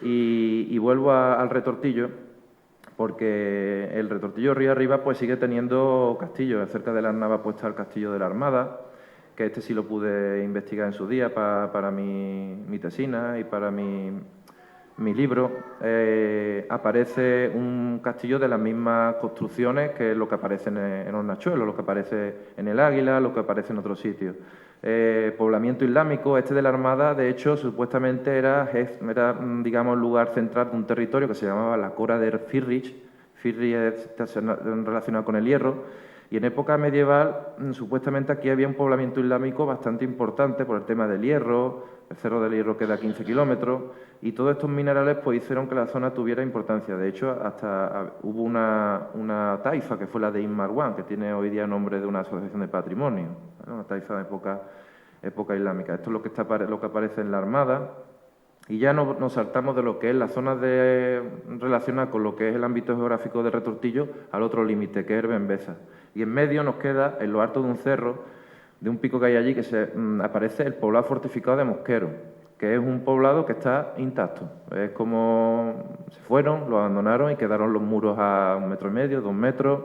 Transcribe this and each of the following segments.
Y vuelvo al Retortillo, porque el Retortillo río arriba pues sigue teniendo castillos. Cerca de las Navas pues está el Castillo de la Armada, que este sí lo pude investigar en su día para mi tesina y para mi libro. Aparece un castillo de las mismas construcciones que lo que aparece en Hornachuelos, lo que aparece en el Águila, lo que aparece en otros sitios. Poblamiento islámico, este de la Armada, de hecho, supuestamente era digamos, el lugar central de un territorio que se llamaba la Cora de Firrich. Firrich está relacionado con el hierro. Y en época medieval, supuestamente aquí había un poblamiento islámico bastante importante por el tema del hierro, el Cerro del Hierro queda a 15 kilómetros, y todos estos minerales pues hicieron que la zona tuviera importancia. De hecho, hasta hubo una taifa, que fue la de Inmarwan, que tiene hoy día nombre de una asociación de patrimonio, ¿no? Una taifa de época islámica. Esto es lo que aparece en la Armada. Y ya nos saltamos de lo que es la zona relacionada con lo que es el ámbito geográfico de Retortillo al otro límite, que es Herbembesa. Y en medio nos queda, en lo alto de un cerro, de un pico que hay allí, que aparece el poblado fortificado de Mosquero, que es un poblado que está intacto. Es como se fueron, lo abandonaron y quedaron los muros a 1,5 metros, 2 metros,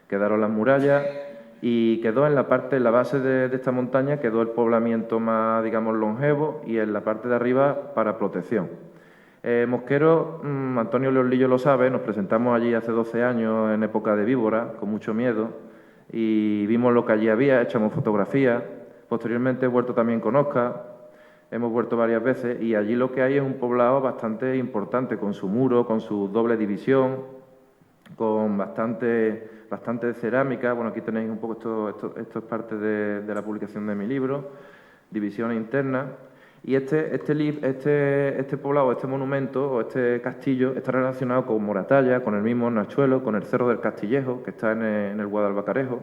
quedaron las murallas. Y quedó en la base de esta montaña, quedó el poblamiento más, digamos, longevo, y en la parte de arriba para protección. Mosquero, Antonio Leolillo lo sabe, nos presentamos allí hace 12 años en época de víbora, con mucho miedo, y vimos lo que allí había, echamos fotografías. Posteriormente he vuelto también con Oscar, hemos vuelto varias veces, y allí lo que hay es un poblado bastante importante, con su muro, con su doble división, con bastante cerámica. Bueno, aquí tenéis un poco, esto es parte de la publicación de mi libro, Divisiones Internas. Y este poblado, este monumento o este castillo está relacionado con Moratalla, con el mismo Hornachuelos, con el Cerro del Castillejo, que está en el Guadalbacarejo,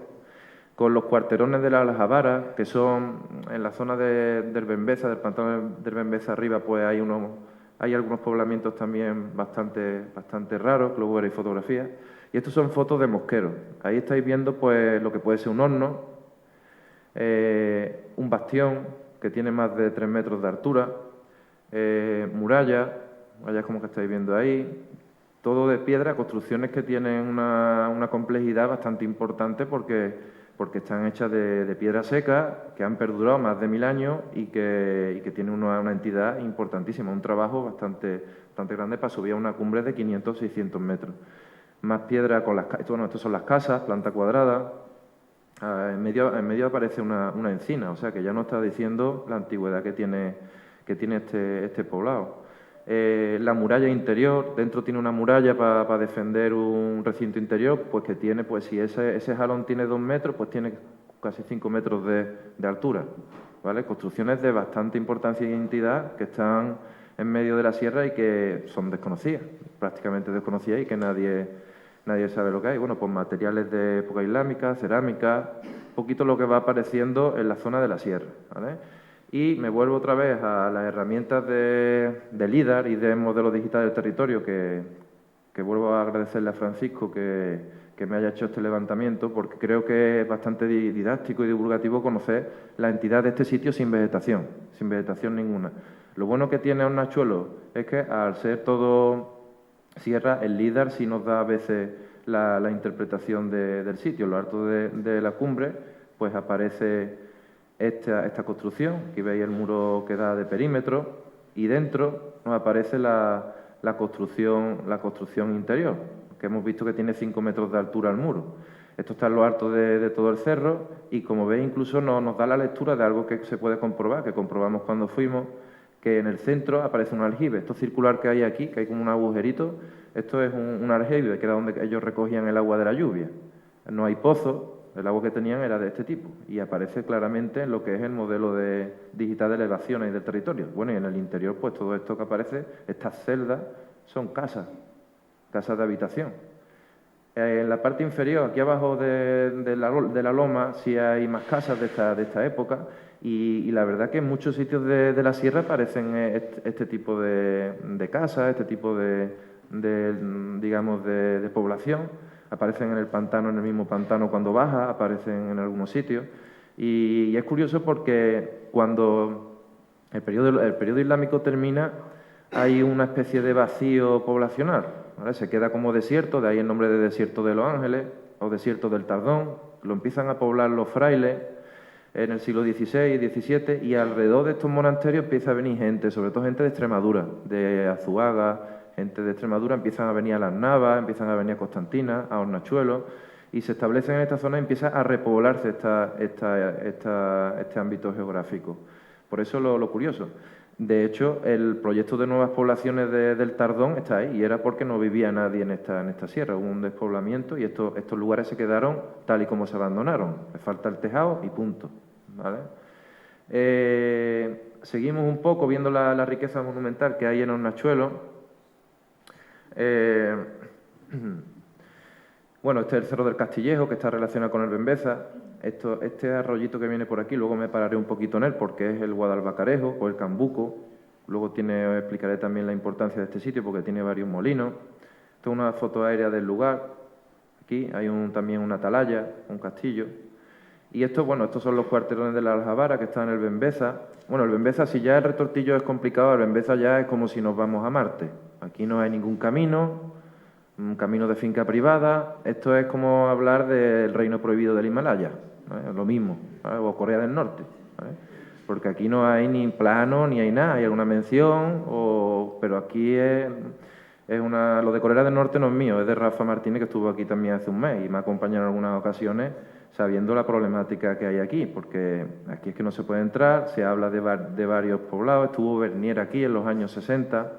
con los cuarterones de la Aljabara, que son en la zona de Herbembesa, del pantano de Herbembesa arriba, pues hay algunos poblamientos también bastante raros, que luego veréis fotografías. Y estos son fotos de Mosquero. Ahí estáis viendo pues lo que puede ser un horno, un bastión que tiene más de 3 metros de altura, murallas como que estáis viendo ahí, todo de piedra, construcciones que tienen una complejidad bastante importante porque están hechas de piedra seca, que han perdurado más de 1000 años y que tienen una entidad importantísima, un trabajo bastante grande para subir a una cumbre de 500 600 metros. Más piedra con estas son las casas, planta cuadrada. En medio aparece una encina, o sea que ya nos está diciendo la antigüedad que tiene este poblado. La muralla interior, dentro tiene una muralla para defender un recinto interior, pues que tiene, pues si ese jalón tiene 2 metros, pues tiene casi 5 metros de altura, ¿vale? Construcciones de bastante importancia y entidad que están en medio de la sierra y que son desconocidas, prácticamente desconocidas, y que nadie sabe lo que hay. Bueno, pues materiales de época islámica, cerámica, un poquito lo que va apareciendo en la zona de la sierra, ¿vale? Y me vuelvo otra vez a las herramientas de LIDAR y de modelo digital del territorio, que vuelvo a agradecerle a Francisco que me haya hecho este levantamiento, porque creo que es bastante didáctico y divulgativo conocer la entidad de este sitio sin vegetación ninguna. Lo bueno que tiene Hornachuelos es que al ser todo sierra, el LIDAR sí nos da a veces la interpretación del sitio. En lo alto de la cumbre pues aparece esta construcción. Aquí veis el muro que da de perímetro y dentro nos aparece la construcción interior, que hemos visto que tiene 5 metros de altura el muro. Esto está en lo alto de todo el cerro y, como veis, incluso nos da la lectura de algo que se puede comprobar, que comprobamos cuando fuimos, que en el centro aparece un aljibe. Esto circular que hay aquí, que hay como un agujerito, esto es un aljibe, que era donde ellos recogían el agua de la lluvia. No hay pozo, el agua que tenían era de este tipo, y aparece claramente en lo que es el modelo digital de elevaciones y del territorio. Bueno, y en el interior, pues todo esto que aparece, estas celdas, son casas de habitación. En la parte inferior, aquí abajo de la loma, sí hay más casas de esta época, y la verdad que en muchos sitios de la sierra aparecen este tipo de casas, este tipo digamos, de población. Aparecen en el pantano, en el mismo pantano cuando baja, aparecen en algunos sitios. Y es curioso porque cuando el periodo islámico termina, hay una especie de vacío poblacional, ¿vale? Se queda como desierto, de ahí el nombre de Desierto de los Ángeles o Desierto del Tardón. Lo empiezan a poblar los frailes en el siglo XVI y XVII, y alrededor de estos monasterios empieza a venir gente, sobre todo gente de Extremadura, de Azuaga, gente de Extremadura, empiezan a venir a Las Navas, empiezan a venir a Constantina, a Hornachuelos, y se establecen en esta zona y empieza a repoblarse este ámbito geográfico. Por eso lo curioso. De hecho, el proyecto de nuevas poblaciones del Tardón está ahí, y era porque no vivía nadie en esta sierra. Hubo un despoblamiento y estos lugares se quedaron tal y como se abandonaron. Le falta el tejado y punto, ¿vale? Seguimos un poco viendo la riqueza monumental que hay en Hornachuelos. Bueno, este es el Cerro del Castillejo, que está relacionado con el Bembeza. Este arroyito que viene por aquí, luego me pararé un poquito en él, porque es el Guadalbacarejo o el Cambuco. Luego explicaré también la importancia de este sitio, porque tiene varios molinos. Esto es una foto aérea del lugar. Aquí hay también una atalaya, un castillo. Y estos son los cuarterones de la Aljabara, que están en el Bembeza. Bueno, el Bembeza, si ya el Retortillo es complicado, el Bembeza ya es como si nos vamos a Marte. Aquí no hay ningún camino, un camino de finca privada. Esto es como hablar del reino prohibido del Himalaya, ¿vale? Lo mismo, ¿vale? O Corea del Norte, ¿vale? Porque aquí no hay ni plano ni hay nada, hay alguna mención, pero aquí lo de Corea del Norte no es mío, es de Rafa Martínez, que estuvo aquí también hace un mes y me ha acompañado en algunas ocasiones sabiendo la problemática que hay aquí, porque aquí es que no se puede entrar, se habla de varios poblados. Estuvo Bernier aquí en los años 60,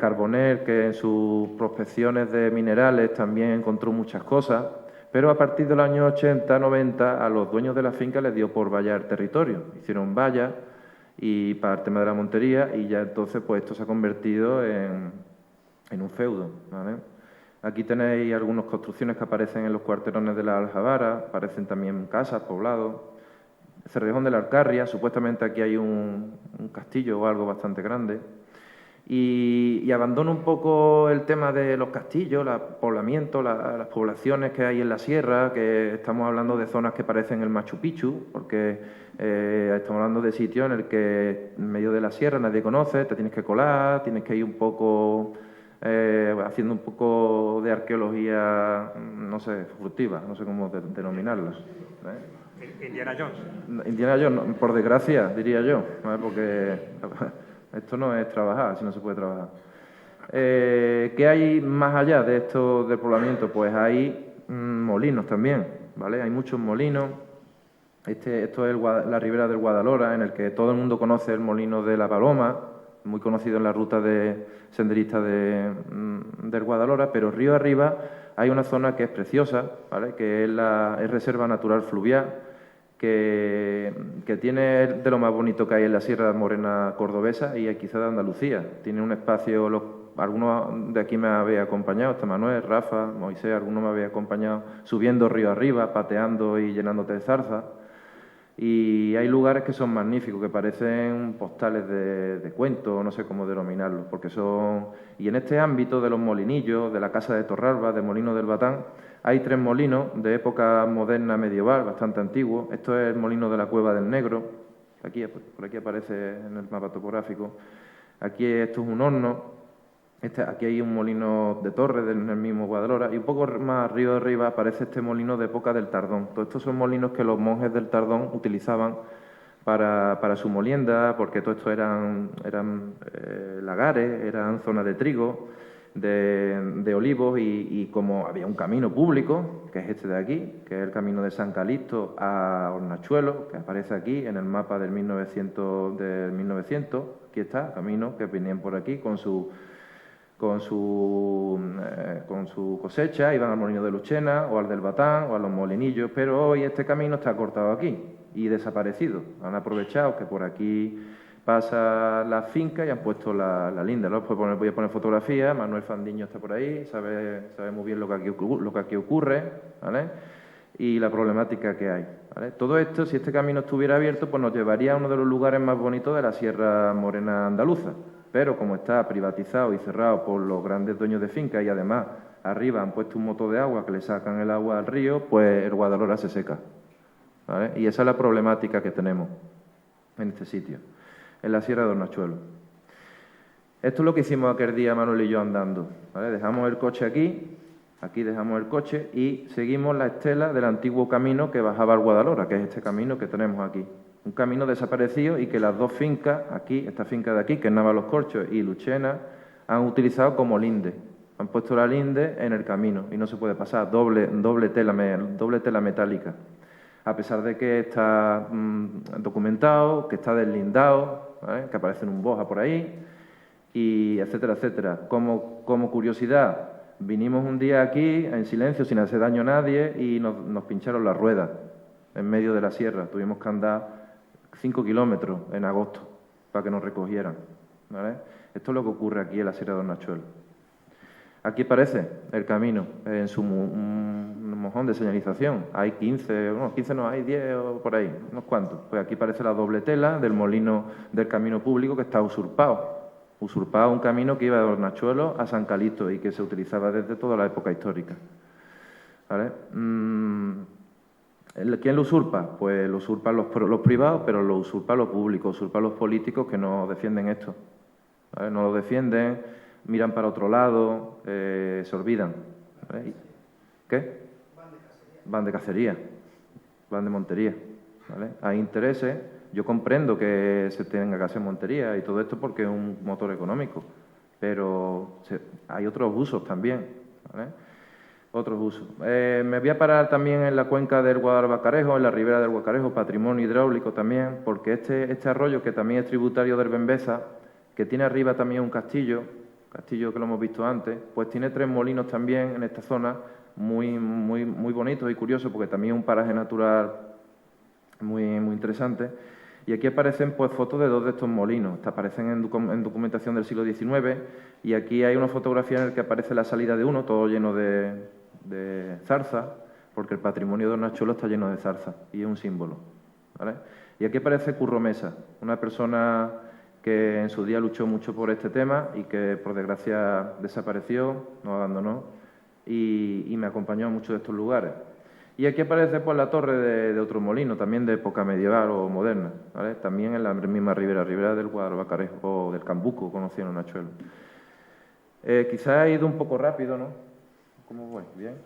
Carbonell, que en sus prospecciones de minerales también encontró muchas cosas, pero a partir de los años 80, 90, a los dueños de la finca les dio por vallar territorio. Hicieron vallas y para el tema de la montería, y ya entonces pues esto se ha convertido en un feudo, ¿vale? Aquí tenéis algunas construcciones que aparecen en los cuarterones de la Aljabara, aparecen también casas, poblados. Cerrejón de la Alcarria, supuestamente aquí hay un castillo o algo bastante grande. Y abandono un poco el tema de los castillos, el poblamiento, las poblaciones que hay en la sierra, que estamos hablando de zonas que parecen el Machu Picchu, porque estamos hablando de sitios en el que en medio de la sierra nadie conoce, te tienes que colar, tienes que ir un poco haciendo un poco de arqueología, no sé, furtiva, no sé cómo denominarla. Indiana Jones. Indiana Jones, por desgracia, diría yo, ¿vale? Porque esto no es trabajar, si no se puede trabajar. ¿Qué hay más allá de esto del poblamiento? Pues hay molinos también, ¿vale? Hay muchos molinos. Esto es la ribera del Guadalhora, en el que todo el mundo conoce el molino de la Paloma, muy conocido en la ruta de senderista del Guadalhora, pero río arriba hay una zona que es preciosa, ¿vale? Que es Reserva Natural Fluvial, que tiene de lo más bonito que hay en la Sierra Morena Cordobesa y quizá de Andalucía. Tiene un espacio, algunos de aquí me habéis acompañado, hasta Manuel, Rafa, Moisés, algunos me habéis acompañado subiendo río arriba, pateando y llenándote de zarza. Y hay lugares que son magníficos, que parecen postales de cuentos, no sé cómo denominarlos, porque son... Y en este ámbito de los molinillos, de la Casa de Torralba, de Molino del Batán, hay 3 molinos de época moderna medieval, bastante antiguos. Esto es el molino de la Cueva del Negro, por aquí aparece en el mapa topográfico. Aquí esto es un horno. Aquí hay un molino de torre en el mismo Guadalhora, y un poco más arriba aparece este molino de época del Tardón. Todos estos son molinos que los monjes del Tardón utilizaban para su molienda, porque todo esto eran lagares, eran zonas de trigo, de olivos, y como había un camino público, que es este de aquí, que es el camino de San Calixto a Hornachuelos, que aparece aquí en el mapa del 1900, aquí está, camino que venían por aquí con su cosecha, iban al molino de Luchena o al del Batán o a los molinillos, pero hoy este camino está cortado aquí y desaparecido. Han aprovechado que por aquí pasa la finca y han puesto la linda, ¿no? Pues voy a poner fotografías. Manuel Fandiño está por ahí, sabe muy bien lo que aquí ocurre, ¿vale? Y la problemática que hay, ¿vale? Todo esto, si este camino estuviera abierto, pues nos llevaría a uno de los lugares más bonitos de la Sierra Morena andaluza. Pero como está privatizado y cerrado por los grandes dueños de finca, y además arriba han puesto un motor de agua que le sacan el agua al río, pues el Guadalhora se seca, ¿vale? Y esa es la problemática que tenemos en este sitio, en la Sierra de Hornachuelos. Esto es lo que hicimos aquel día Manuel y yo andando, ¿vale? Dejamos el coche aquí dejamos el coche y seguimos la estela del antiguo camino que bajaba al Guadalhora, que es este camino que tenemos aquí. Un camino desaparecido y que las dos fincas, aquí, esta finca de aquí, que es Navalos-Corchos y Luchena, han utilizado como linde. Han puesto la linde en el camino y no se puede pasar, doble tela metálica. A pesar de que está documentado, que está deslindado, ¿vale? Que aparece en un Boja por ahí, y etcétera, etcétera. Como curiosidad, vinimos un día aquí en silencio, sin hacer daño a nadie, y nos pincharon las ruedas en medio de la sierra. Tuvimos que andar 5 kilómetros en agosto para que nos recogieran, ¿vale? Esto es lo que ocurre aquí en la Sierra de Hornachuelos. Aquí aparece el camino en su un mojón de señalización. Hay 15, bueno, 15 no, hay 10 o por ahí, unos cuantos. Pues aquí aparece la doble tela del molino del camino público que está usurpado. Usurpado un camino que iba de Hornachuelos a San Calixto y que se utilizaba desde toda la época histórica, ¿vale? ¿Quién lo usurpa? Pues lo usurpan los privados, pero lo usurpan los públicos, usurpan los políticos que no defienden esto, ¿vale? No lo defienden, miran para otro lado, se olvidan, ¿vale? ¿Qué? Van de cacería, van de montería, ¿vale? Hay intereses. Yo comprendo que se tenga que hacer montería y todo esto porque es un motor económico, pero hay otros usos también, ¿vale? Otros usos. Me voy a parar también en la cuenca del Guadalbacarejo, en la ribera del Guacarejo, patrimonio hidráulico también, porque este arroyo, que también es tributario del Bembeza, que tiene arriba también un castillo que lo hemos visto antes, pues tiene 3 molinos también en esta zona, muy bonitos y curiosos, porque también es un paraje natural muy interesante. Y aquí aparecen pues fotos de 2 de estos molinos, aparecen en documentación del siglo XIX, y aquí hay una fotografía en la que aparece la salida de uno, todo lleno de zarza, porque el patrimonio de Hornachuelos está lleno de zarza, y es un símbolo, ¿vale? Y aquí aparece Curro Mesa, una persona que en su día luchó mucho por este tema y que por desgracia desapareció, nos abandonó, y me acompañó a muchos de estos lugares. Y aquí aparece pues la torre de otro molino, también de época medieval o moderna, ¿vale? También en la misma ribera del Guadalbacarejo o del Cambuco, conocido en Hornachuelos. Quizás he ido un poco rápido, ¿no? ¿Cómo voy? ¿Bien?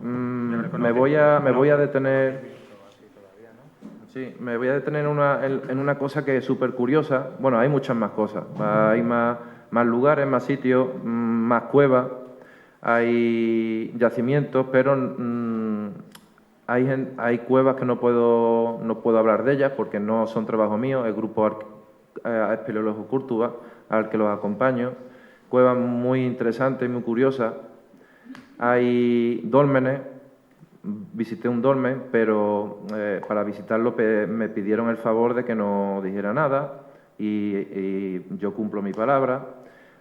Me voy a detener... Sí, me voy a detener en una cosa que es súper curiosa. Bueno, hay muchas más cosas. Hay más lugares, más sitios, más cuevas. Hay yacimientos, pero hay cuevas que no puedo hablar de ellas porque no son trabajo mío, el grupo Espeleólogo Córtuba, al que los acompaño. Cuevas muy interesantes y muy curiosas. Hay dólmenes, visité un dolmen, pero para visitarlo me pidieron el favor de que no dijera nada y yo cumplo mi palabra.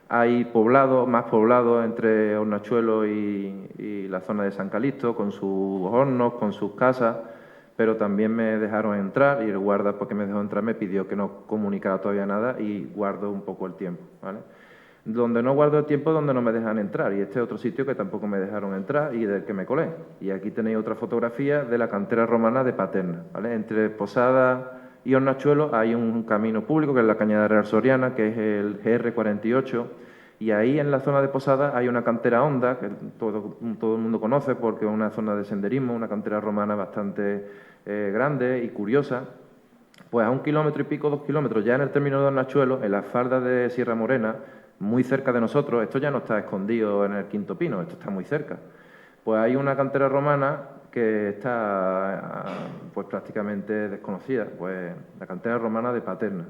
Hay más poblados entre Hornachuelos y la zona de San Calixto, con sus hornos, con sus casas, pero también me dejaron entrar y el guarda, porque me dejó entrar, me pidió que no comunicara todavía nada y guardo un poco el tiempo, ¿vale? Donde no guardo el tiempo es donde no me dejan entrar, y este es otro sitio que tampoco me dejaron entrar y del que me colé. Y aquí tenéis otra fotografía de la cantera romana de Paterna, ¿vale? Entre Posada y Hornachuelos hay un camino público que es la Cañada Real Soriana, que es el GR48, y ahí en la zona de Posada hay una cantera honda que todo el mundo conoce porque es una zona de senderismo, una cantera romana bastante grande y curiosa. Pues a 1 kilómetro y pico, 2 kilómetros, ya en el término de Hornachuelos, en las faldas de Sierra Morena, muy cerca de nosotros, esto ya no está escondido en el Quinto Pino, esto está muy cerca. Pues hay una cantera romana que está pues prácticamente desconocida, pues la cantera romana de Paterna.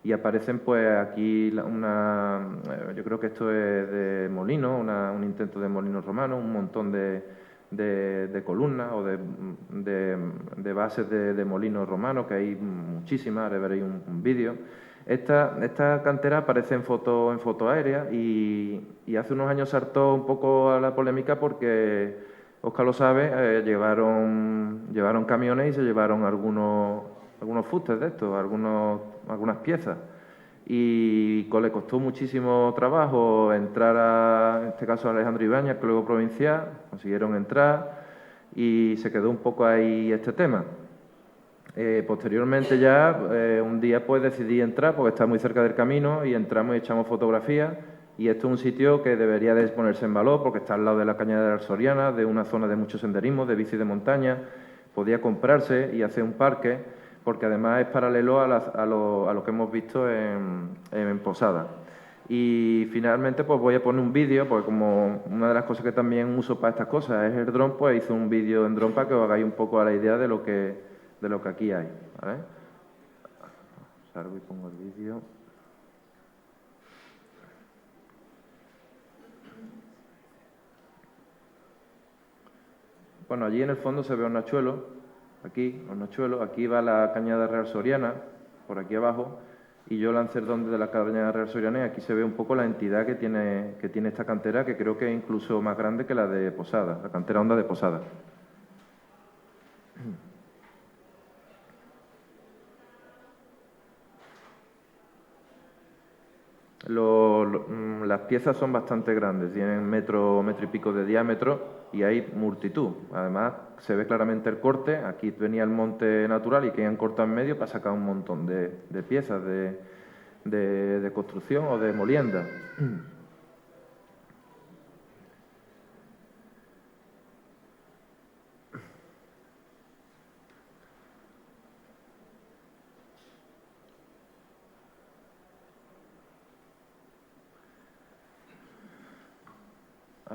Y aparecen pues aquí yo creo que esto es de molino, un intento de molino romano, un montón de columnas o de bases de molinos romanos, que hay muchísimas, ahora veréis un vídeo. Esta cantera aparece en foto aérea y hace unos años saltó un poco a la polémica porque, Óscar lo sabe, llevaron camiones y se llevaron algunos fustes de estos, algunas piezas. Y le costó muchísimo trabajo entrar en este caso, a Alejandro Ibáñez, que luego provincial, consiguieron entrar y se quedó un poco ahí este tema. Posteriormente ya, un día pues decidí entrar porque está muy cerca del camino y entramos y echamos fotografías y esto es un sitio que debería de ponerse en valor porque está al lado de la Cañada de la Soriana, de una zona de mucho senderismo, de bici de montaña, podía comprarse y hacer un parque porque además es paralelo a lo que hemos visto en Posada. Y finalmente pues voy a poner un vídeo, porque como una de las cosas que también uso para estas cosas es el dron, pues hice un vídeo en dron para que os hagáis un poco a la idea de lo que aquí hay. ¿Vale? Salgo y pongo el vídeo. Bueno, allí en el fondo se ve Hornachuelo, aquí, Hornachuelo, aquí va la Cañada Real Soriana, por aquí abajo, y yo lancé el dron desde la Cañada Real Soriana y aquí se ve un poco la entidad que tiene esta cantera, que creo que es incluso más grande que la de Posada, la cantera Honda de Posada. Las piezas son bastante grandes, tienen metro y pico de diámetro y hay multitud. Además, se ve claramente el corte. Aquí venía el monte natural y que han cortado en medio para sacar un montón de piezas de construcción o de molienda.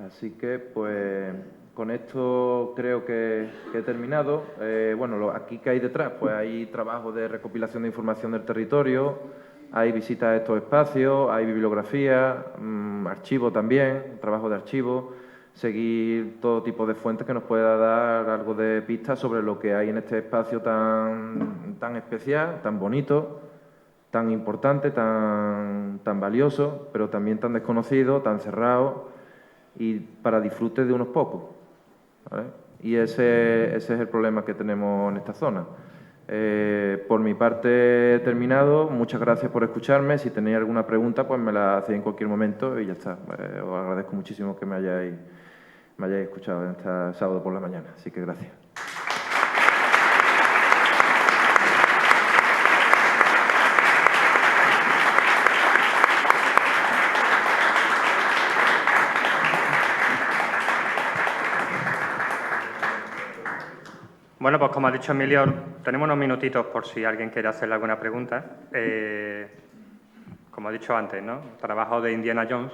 Así que, pues, con esto creo que he terminado. Bueno, aquí que hay detrás, pues hay trabajo de recopilación de información del territorio, hay visitas a estos espacios, hay bibliografía, archivo también, trabajo de archivo, seguir todo tipo de fuentes que nos pueda dar algo de pistas sobre lo que hay en este espacio tan especial, tan bonito, tan importante, tan valioso, pero también tan desconocido, tan cerrado y para disfrute de unos pocos, ¿vale? Y ese es el problema que tenemos en esta zona. Por mi parte he terminado. Muchas gracias por escucharme. Si tenéis alguna pregunta, pues me la hacéis en cualquier momento y ya está. Os agradezco muchísimo que me hayáis escuchado en este sábado por la mañana. Así que gracias. Bueno, pues como ha dicho Emilio, tenemos unos minutitos por si alguien quiere hacerle alguna pregunta. Como he dicho antes, ¿no? Trabajo de Indiana Jones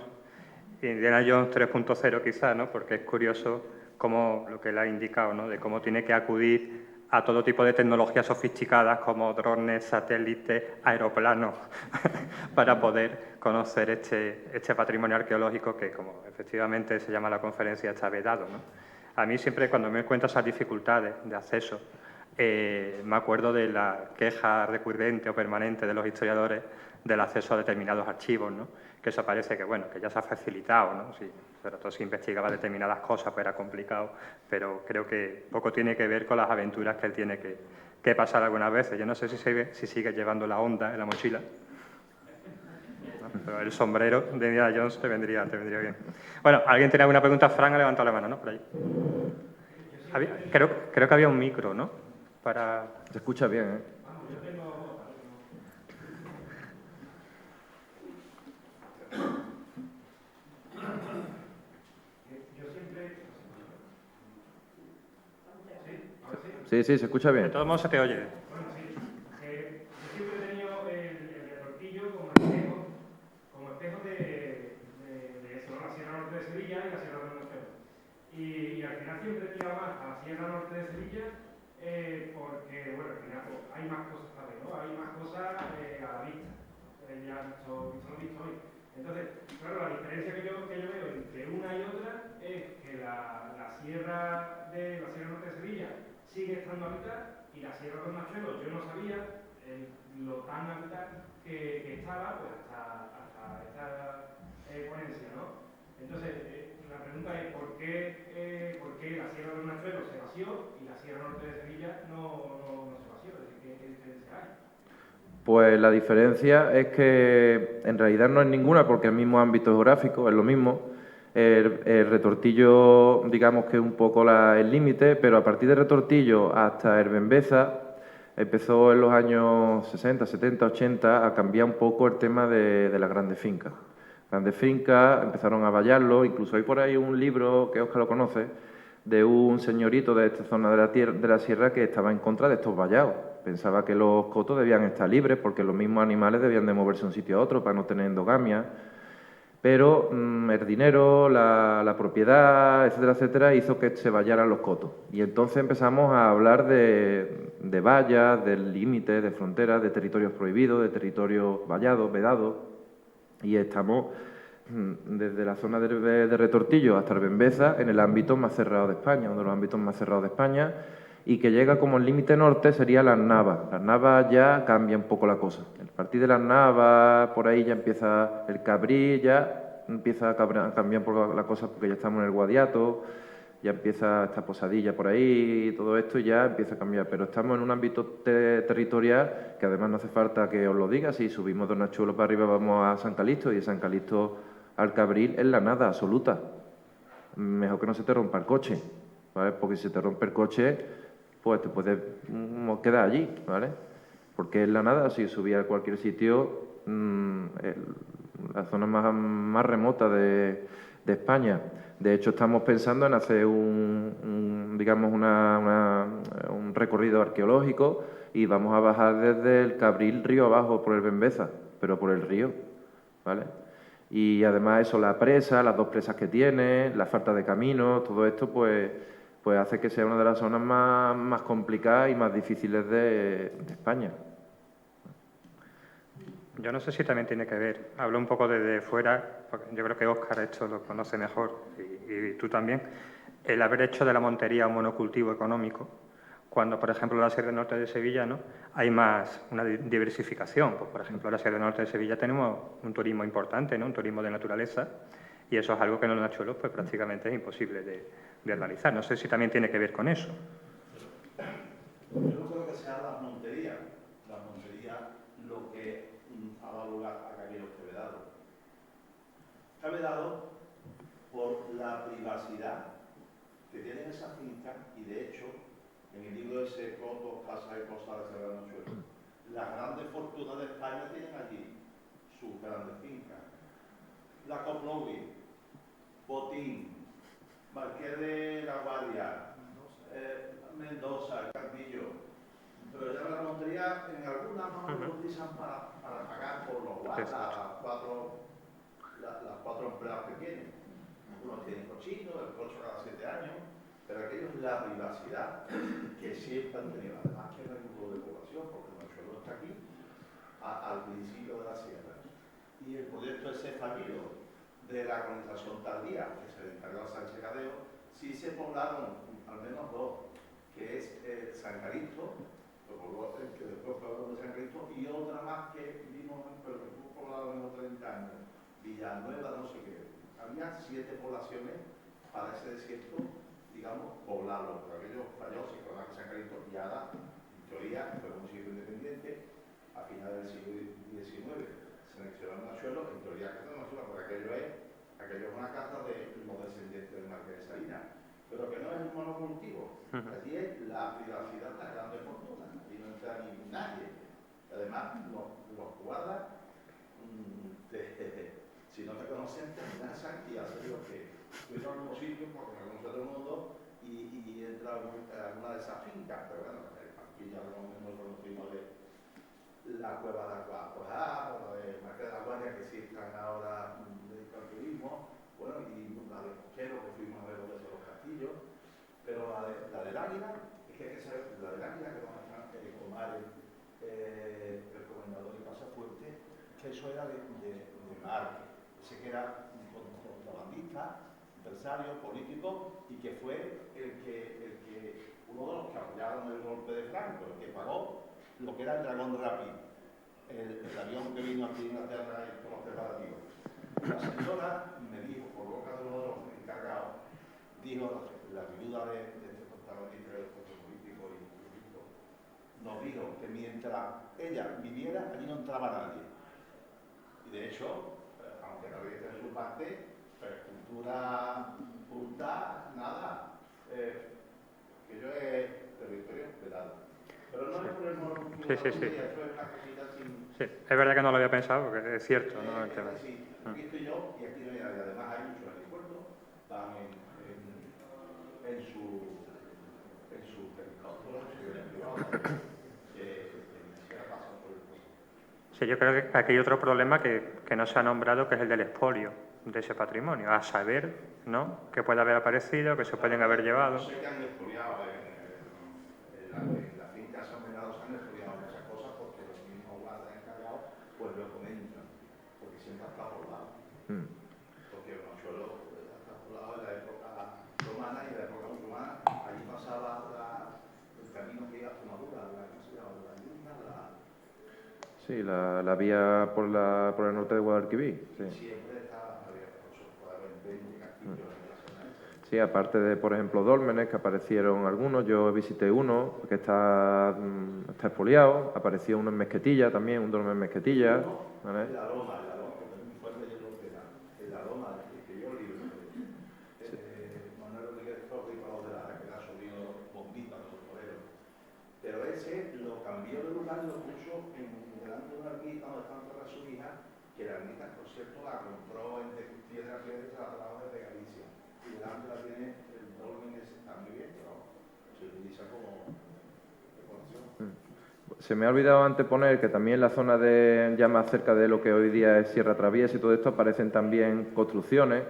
3.0 quizás, ¿no? Porque es curioso cómo, lo que él ha indicado, ¿no? De cómo tiene que acudir a todo tipo de tecnologías sofisticadas como drones, satélites, aeroplanos, para poder conocer este patrimonio arqueológico que, como efectivamente se llama la conferencia, está vedado, ¿no? A mí siempre, cuando me cuento esas dificultades de acceso, me acuerdo de la queja recurrente o permanente de los historiadores del acceso a determinados archivos, ¿no? Que eso parece que, bueno, que ya se ha facilitado, ¿no? Sí, sobre todo si investigaba determinadas cosas, pues era complicado, pero creo que poco tiene que ver con las aventuras que él tiene que pasar algunas veces. Yo no sé si sigue llevando la Honda en la mochila, pero el sombrero de Indiana Jones te vendría bien. Bueno, ¿alguien tiene alguna pregunta? Fran ha levantado la mano, ¿no? Por ahí. Creo que había un micro, ¿no? Se escucha bien, ¿eh? Sí, se escucha bien. De todos modos se te oye. Y al final siempre tira más a la Sierra Norte de Sevilla porque, bueno, al final hay más cosas para ver, ¿no? Hay más cosas a la vista. Ya lo he visto hoy. Entonces, claro, la diferencia que yo veo entre una y otra es que la Sierra Norte de Sevilla sigue estando habitada y la Sierra de Hornachuelos yo no sabía lo tan habitada que estaba pues hasta esta ponencia, ¿no? Entonces, la pregunta es ¿por qué la Sierra de Hornachuelos se vació y la Sierra Norte de Sevilla no se vació? Es decir, ¿qué diferencia hay? Pues la diferencia es que en realidad no es ninguna porque el mismo ámbito geográfico es lo mismo. El Retortillo, digamos que es un poco el límite, pero a partir de Retortillo hasta Herbembeza empezó en los años 60, 70, 80 a cambiar un poco el tema de las grandes fincas. Grandes fincas empezaron a vallarlo, incluso hay por ahí un libro, que Óscar lo conoce, de un señorito de esta zona de la sierra que estaba en contra de estos vallados. Pensaba que los cotos debían estar libres porque los mismos animales debían de moverse de un sitio a otro para no tener endogamia. Pero el dinero, la propiedad, etcétera, etcétera, hizo que se vallaran los cotos. Y entonces empezamos a hablar de vallas, del límite, de fronteras, de territorios prohibidos, de territorios vallados, vedados. Y estamos desde la zona de Retortillo hasta Herbembeza en el ámbito más cerrado de España, uno de los ámbitos más cerrados de España, y que llega como el límite norte sería Las Navas. Las Navas ya cambia un poco la cosa. A partir de Las Navas, por ahí ya empieza el Cabril, ya empieza a cambiar un poco la cosa porque ya estamos en el Guadiato, ya empieza esta Posadilla por ahí y todo esto y ya empieza a cambiar. Pero estamos en un ámbito territorial que además no hace falta que os lo diga. Si subimos de Nachuelo para arriba vamos a San Calixto y de San Calixto al Cabril es la nada absoluta. Mejor que no se te rompa el coche, ¿vale? Porque si se te rompe el coche, pues te puedes quedar allí, ¿vale? Porque es la nada, si subía a cualquier sitio, la zona más remota de España. De hecho, estamos pensando en hacer digamos, un recorrido arqueológico y vamos a bajar desde el Cabril río abajo por el Bembeza, pero por el río, ¿vale? Y además eso, la presa, las dos presas que tiene, la falta de caminos, todo esto pues hace que sea una de las zonas más complicadas y más difíciles de España. Yo no sé si también tiene que ver, hablo un poco desde fuera, porque yo creo que Óscar esto lo conoce mejor y tú también, el haber hecho de la montería un monocultivo económico, cuando, por ejemplo, en la Sierra Norte de Sevilla, ¿no?, hay más una diversificación. Pues, por ejemplo, en la Sierra Norte de Sevilla tenemos un turismo importante, ¿no?, un turismo de naturaleza, y eso es algo que en los Nachuelos pues, prácticamente es imposible de realizar. No sé si también tiene que ver con eso. Yo no creo que sea la montería lo que ha dado lugar a que aquello esté vedado. Está vedado por la privacidad que tienen esa finca y, de hecho, en el libro ese Cotos, Casas y Postales de la Nachuelo, las grandes fortunas de España tienen allí sus grandes fincas. La Coplowi, Botín, Marqués de la Guardia, Mendoza, Castillo. Pero ya la montería en algunas no lo utilizan para pagar por los guardas, las cuatro empleados que tienen. Algunos tienen cochino, el coche cada 7 años, pero aquello es la privacidad que siempre han tenido. Además que no hay un grupo de población, porque el Nachuelo está aquí, al principio de la sierra. Y el proyecto ese fallido de la colonización tardía, que se le encargó a Sánchez Cadeo, sí se poblaron al menos dos, que es San Calixto, que después fue de San Calixto, y otra más que vimos, pero que estuvo poblado en los 30 años, Villanueva, no sé qué. Había 7 poblaciones para ese desierto, digamos, poblarlo, pero aquello falló, se quedó en San Calixto y ahora, en teoría, fue un municipio independiente, a finales del siglo XIX, se anexionó el Nachuelo, en teoría que no es Nachuelo, porque aquello es una casa de los descendientes del Marqués de Salinas, pero que no es un monocultivo. Allí es la privacidad de la grande fortuna, allí no entra ni nadie. Además, los guardas, si no te conocen, te amenazan y hacen lo que tú entras a un sitio porque no conoce todo el mundo y entra a alguna de esas fincas. Pero bueno, aquí ya lo conocimos de la cueva de Acuajá, o la de Marqués de la Guardia, que sí están ahora dedicados al turismo, bueno, y la de Cochero, que fuimos a ver los castillos, pero la del Águila, es que la del Águila, que donde están Comares, el comendador de Pasafuerte, que eso era de Marque, ese que era un contrabandista, empresario, político, y que fue uno de los que apoyaron el golpe de Franco, el que pagó lo que era el Dragón Rapid, el avión que vino aquí en Inglaterra con los preparativos. La señora me dijo, por boca de uno de los encargados, dijo, la viuda de este contrabandista del puesto político y político, nos dijo que mientras ella viviera, allí no entraba nadie. Y de hecho, aunque nadie tiene su parte, cultura punta, nada. Que yo he territorio vedado. Pero no es por el mono. Sí, sí, sí. Esto es una cosita sin... Sí, es verdad que no lo había pensado, porque es cierto, ¿no? El Es tema. decir, aquí estoy yo y aquí no hay nadie. Además hay muchos aeropuertos, van en su helicóptero, en su avión privado, que ni siquiera pasan por el puerto. Sí, yo creo que aquí hay otro problema que no se ha nombrado, que es el del expolio de ese patrimonio, a saber, ¿no?, que puede haber aparecido, que se pueden haber llevado. No sé qué han expoliado en la finca de San Bernardo, se han expoliado muchas cosas porque los mismos guardas encargados pues lo comentan, porque siempre ha estado poblado. Porque el Mochuelo está poblado en la época romana y en la época musulmana. Allí pasaba el camino que iba a Extremadura, la Luna, Sí, la vía por el norte de Guadalquivir. Sí. siempre estaba abierta, por eso puede haber 20 castillos en la zona esta. Sí, aparte de, por ejemplo, dólmenes, que aparecieron algunos, yo visité uno que está expoliado, apareció uno en Mezquetilla también, un dolmen en Mezquetilla. ¿vale? La Loma, porque es muy fuerte, yo creo que en la Loma, que yo libro, Manuel Rodríguez Torres y Pablo de Lara, que le ha subido bombita a los toreros. Pero ese lo cambió de lugar y lo puso delante de una ermita donde están todas sus hijas, que la ermita, por cierto, la compró en Piedra Piedra, se la trajo desde Galicia. Y delante la tiene el dolmen ese, está muy bien, pero se utiliza como decoración. Se me ha olvidado antes poner que también en la zona de, ya más cerca de lo que hoy día es Sierra Traviesa y todo esto, aparecen también construcciones.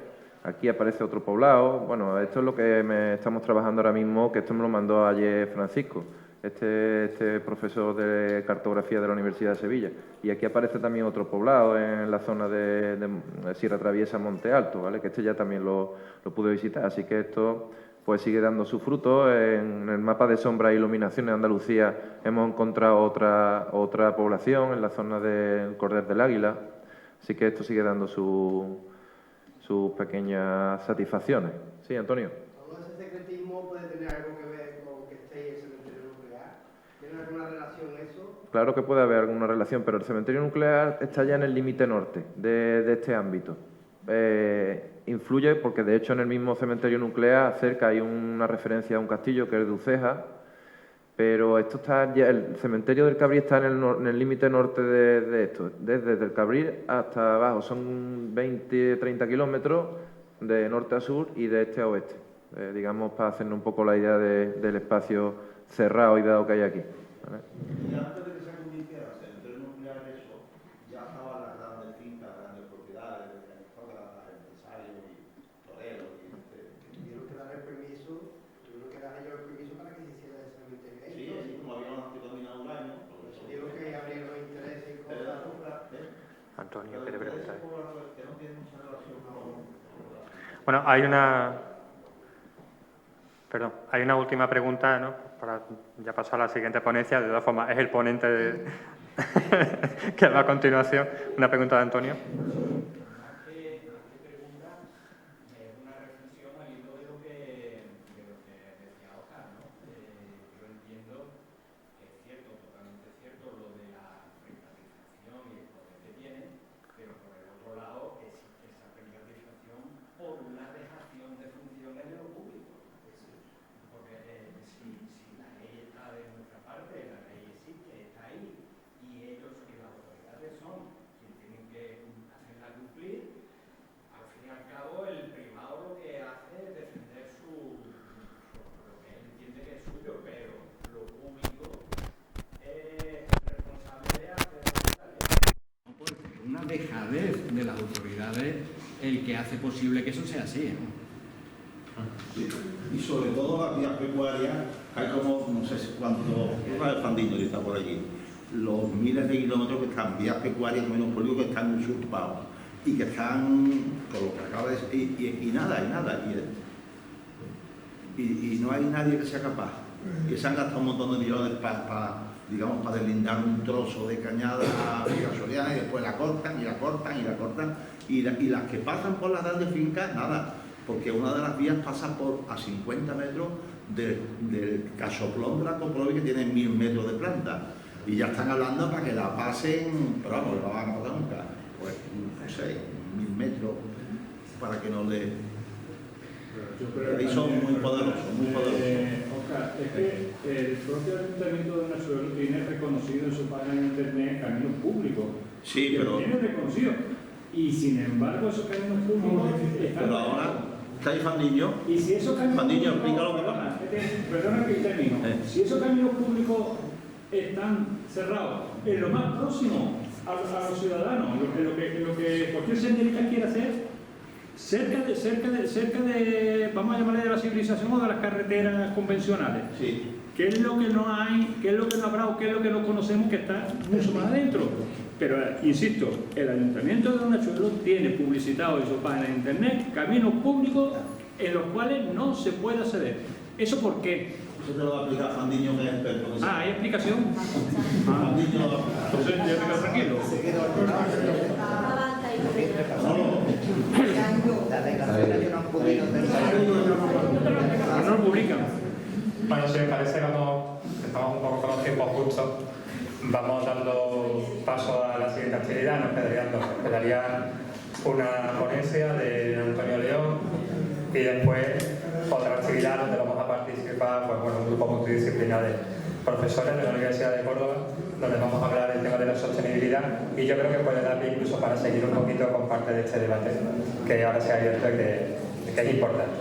Aquí aparece otro poblado. Bueno, esto es lo que estamos trabajando ahora mismo, que esto me lo mandó ayer Francisco, este profesor de cartografía de la Universidad de Sevilla. Y aquí aparece también otro poblado en la zona de Sierra Traviesa, Monte Alto, ¿vale? Que este ya también lo pude visitar. Así que esto pues sigue dando su fruto. En el mapa de sombra e iluminación en Andalucía hemos encontrado otra población en la zona del Cordel del Águila. Así que esto sigue dando sus pequeñas satisfacciones. Sí, Antonio. ¿Todo ese secretismo puede tener algo que ver con que esté el cementerio nuclear? ¿Tiene alguna relación eso? Claro que puede haber alguna relación, pero el cementerio nuclear está ya en el límite norte de este ámbito. Influye porque, de hecho, en el mismo cementerio nuclear cerca hay una referencia a un castillo que es de Uceja, pero esto está ya, el cementerio del Cabril está en el límite norte de esto, desde el Cabril hasta abajo, son 20-30 kilómetros de norte a sur y de este a oeste, digamos, para hacernos un poco la idea del espacio cerrado y dado que hay aquí. ¿vale? Y antes de que se convirtiera en cementerio nuclear, eso, ya estaban las grandes fincas, grandes propiedades, empresarios y toreros. Tuvieron que dar el permiso, tuvieron que dar ellos el permiso para que se hiciera el cementerio. Sí, así como había una anticonminado un año. Tuvieron que abrir los intereses y cosas. Antonio, ¿qué te preguntas? Que no tiene mucha relación con... Bueno, hay una última pregunta, ¿no?, para ya pasar a la siguiente ponencia. De todas formas, es el ponente que va a continuación. Una pregunta de Antonio. Dejadez de las autoridades el que hace posible que eso sea así. Sí. Y sobre todo las vías pecuarias, hay como, no sé cuánto, una Fandino está por allí, los miles de kilómetros que están vías pecuarias, menos políticos, que están usurpados y que están, con lo que acaba de decir, y nada, y no hay nadie que sea capaz. Y se han gastado un montón de millones para deslindar un trozo de cañada soriana y después la cortan y las que pasan por las grandes fincas, nada, porque una de las vías pasa a 50 metros del casoplón de la Coprovi, que tiene 1000 metros de planta, y ya están hablando para que la pasen, pero vamos, no la van a pasar nunca, pues no sé, 1000 metros para que no le... Ahí son muy poderosos, muy poderosos. cosa, es que el propio Ayuntamiento de Nachuelo tiene reconocido en su página de internet caminos públicos. Sí, que pero... tiene reconocido. Y sin embargo, esos caminos públicos están... Pero ahora, ¿está ahí Fandiño? Y si esos caminos Fandiño, públicos... explica lo que pasa. Perdona que termino. Si esos caminos públicos están cerrados en lo más próximo a los ciudadanos, en lo que cualquier senderista quiera hacer, cerca de, vamos a llamarle de la civilización o de las carreteras convencionales. Sí. ¿Qué es lo que no hay, qué es lo que no habrá o qué es lo que no conocemos que está mucho más adentro? Pero, insisto, el Ayuntamiento de Nachuelo tiene publicitado en su página de internet caminos públicos en los cuales no se puede acceder. ¿Eso por qué? Eso te lo va a explicar Fandiño, que es experto en eso. ¿hay explicación? Fandiño lo va a explicar. Entonces ya me quedo tranquilo. No lo publican. Bueno, si os parece, estamos un poco con los tiempos justos. Vamos dando paso a la siguiente actividad. Nos quedarían dos. Nos quedaría una ponencia de Antonio León y después otra actividad donde vamos a participar un grupo multidisciplinar de profesores de la Universidad de Córdoba, donde vamos a hablar del tema de la sostenibilidad, y yo creo que puede dar pie incluso para seguir un poquito con parte de este debate que ahora se ha abierto y que es importante.